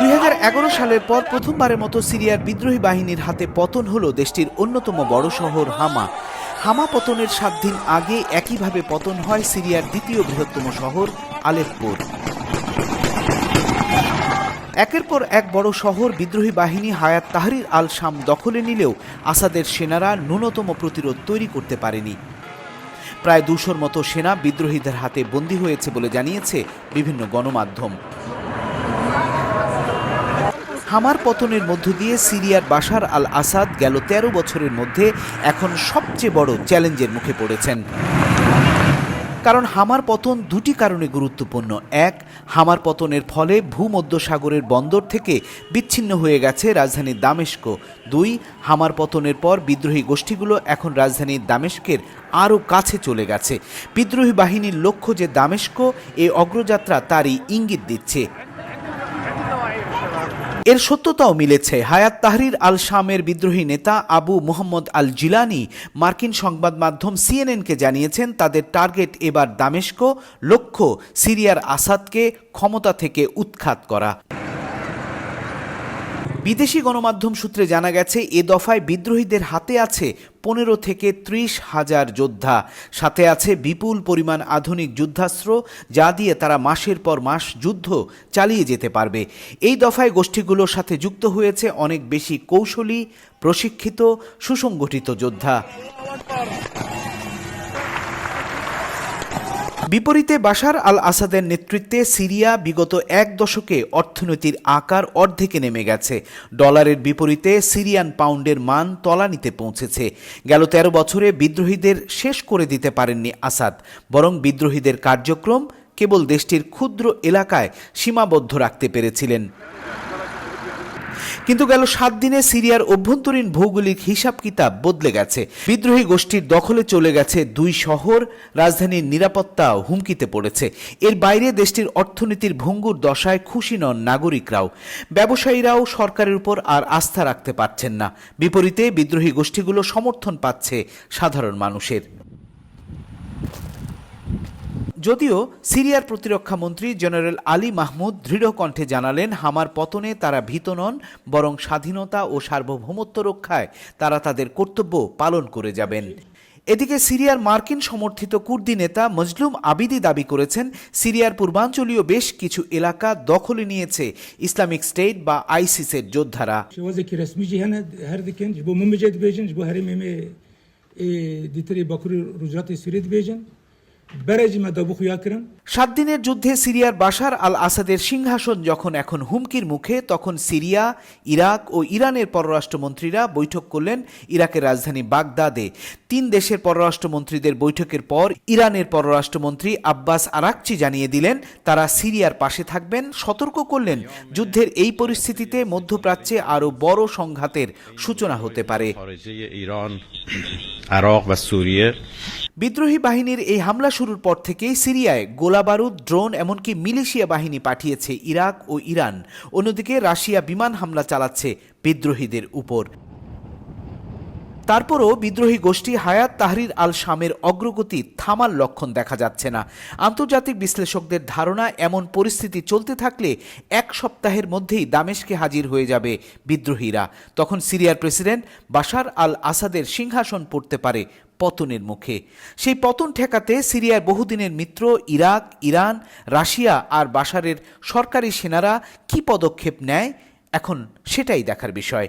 2011 সালের পর প্রথমবারের মতো সিরিয়ার বিদ্রোহী বাহিনীর হাতে পতন হল দেশটির অন্যতম বড় শহর হামা। হামা পতনের 7 দিন আগে একইভাবে পতন হয় সিরিয়ার দ্বিতীয় বৃহত্তম শহর আলেপ্পোর। একের পর এক বড় শহর বিদ্রোহী বাহিনী হায়াত তাহরির আল শাম দখলে নিলেও আসাদের সেনারা ন্যূনতম প্রতিরোধ তৈরি করতে পারেনি। প্রায় 200-র মতো সেনা বিদ্রোহীদের হাতে বন্দী হয়েছে বলে জানিয়েছে বিভিন্ন গণমাধ্যম। হামার পতনের মধ্য দিয়ে সিরিয়ার বাশার আল আসাদ গেল 13 বছরের মধ্যে এখন সবচেয়ে বড় চ্যালেঞ্জের মুখে পড়েছেন। কারণ হামার পতন দুটি কারণে গুরুত্বপূর্ণ। এক, হামার পতনের ফলে ভূমধ্যসাগরের বন্দর থেকে বিচ্ছিন্ন হয়ে গেছে রাজধানী দামেস্ক। 2, হামার পতনের পর বিদ্রোহী গোষ্ঠীগুলো এখন রাজধানী দামেস্কের আরও কাছে চলে গেছে। বিদ্রোহী বাহিনীর লক্ষ্য যে দামেস্ক, এই অগ্রযাত্রা তারই ইঙ্গিত দিচ্ছে। এর সত্যতাও মিলেছে। হায়াত তাহরির আল শামের বিদ্রোহী নেতা আবু মুহাম্মদ আল জিলানি মার্কিন সংবাদ মাধ্যম সিএনএনকে জানিয়েছেন তাদের টার্গেট এবার দামেস্ক, লক্ষ্য সিরিয়ার আসাদকে ক্ষমতা থেকে উৎখাত করা। বিদেশি গণমাধ্যম সূত্রে জানা গেছে এ দফায় বিদ্রোহীদের হাতে আছে 15 থেকে 30 হাজার যোদ্ধা, সাথে আছে বিপুল পরিমাণ আধুনিক যুদ্ধাস্ত্র, যা দিয়ে তারা মাসের পর মাস যুদ্ধ চালিয়ে যেতে পারবে। এই দফায় গোষ্ঠীগুলোর সাথে যুক্ত হয়েছে অনেক বেশি কৌশলী, প্রশিক্ষিত, সুসংগঠিত যোদ্ধা। বিপরীতে বাশার আল আসাদের নেতৃত্বে সিরিয়া বিগত 1 দশকে অর্থনীতির আকার অর্ধেকে নেমে গেছে। ডলারের বিপরীতে সিরিয়ান পাউন্ডের মান তলানিতে পৌঁছেছে। গেল 13 বছরে বিদ্রোহীদের শেষ করে দিতে পারেননি আসাদ, বরং বিদ্রোহীদের কার্যক্রম কেবল দেশটির ক্ষুদ্র এলাকায় সীমাবদ্ধ রাখতে পেরেছিলেন। কিন্তু গেল 7 দিনে সিরিয়ার অভ্যন্তরীণ ভৌগোলিক হিসাব কিতাব বদলে গেছে। বিদ্রোহী গোষ্ঠীর দখলে চলে গেছে 2 শহর, রাজধানীর নিরাপত্তাও হুমকিতে পড়েছে। এর বাইরে দেশটির অর্থনীতির ভঙ্গুর দশায় খুশি নন নাগরিকরাও। ব্যবসায়ীরাও সরকারের উপর আর আস্থা রাখতে পারছেন না। বিপরীতে বিদ্রোহী গোষ্ঠীগুলো সমর্থন পাচ্ছে সাধারণ মানুষের। যদিও সিরিয়ার প্রতিরক্ষা মন্ত্রী জেনারেল আলী মাহমুদ দৃঢ় কণ্ঠে জানালেন হামার পতনে তারা ভীত নন, বরং স্বাধীনতা ও সার্বভৌমত্ব রক্ষায় তারা তাদের কর্তব্য পালন করে যাবেন। এদিকে সিরিয়ার মার্কিন সমর্থিত কুর্দি নেতা মজলুম আবিদি দাবি করেছেন সিরিয়ার পূর্বাঞ্চলীয় বেশ কিছু এলাকা দখলে নিয়েছে ইসলামিক স্টেট বা আইসিসের যোদ্ধারা। সাত দিনের যুদ্ধে সিরিয়ার বাশার আল আসাদের সিংহাসন যখন এখন হুমকির মুখে, তখন সিরিয়া, ইরাক ও ইরানের পররাষ্ট্রমন্ত্রীরা বৈঠক করলেন ইরাকের রাজধানী বাগদাদে। 3 দেশের পররাষ্ট্রমন্ত্রীদের বৈঠকের পর ইরানের পররাষ্ট্রমন্ত্রী আব্বাস আরাকচি জানিয়ে দিলেন তারা সিরিয়ার পাশে থাকবেন। সতর্ক করলেন যুদ্ধের এই পরিস্থিতিতে মধ্যপ্রাচ্যে আরও বড় সংঘাতের সূচনা হতে পারে। বিদ্রোহী বাহিনীর এই হামলা শুরুর পর থেকেই সিরিয়ায় গোলাবারুদ, ড্রোন, এমনকি মিলিশিয়া বাহিনী পাঠিয়েছে ইরাক ও ইরান। অন্যদিকে রাশিয়া বিমান হামলা চালাচ্ছে বিদ্রোহীদের উপর। তারপরও বিদ্রোহী গোষ্ঠী হায়াত তাহরির আল শামের অগ্রগতি থামার লক্ষণ দেখা যাচ্ছে না। আন্তর্জাতিক বিশ্লেষকদের ধারণা, এমন পরিস্থিতি চলতে থাকলে 1 সপ্তাহের মধ্যেই দামেস্কে হাজির হয়ে যাবে বিদ্রোহীরা। তখন সিরিয়ার প্রেসিডেন্ট বাশার আল আসাদের সিংহাসন পড়তে পারে পতনের মুখে। সেই পতন ঠেকাতে সিরিয়ার বহুদিনের মিত্র ইরাক, ইরান, রাশিয়া আর বাশারের সরকারি সেনারা কি পদক্ষেপ নেয়, এখন সেটাই দেখার বিষয়।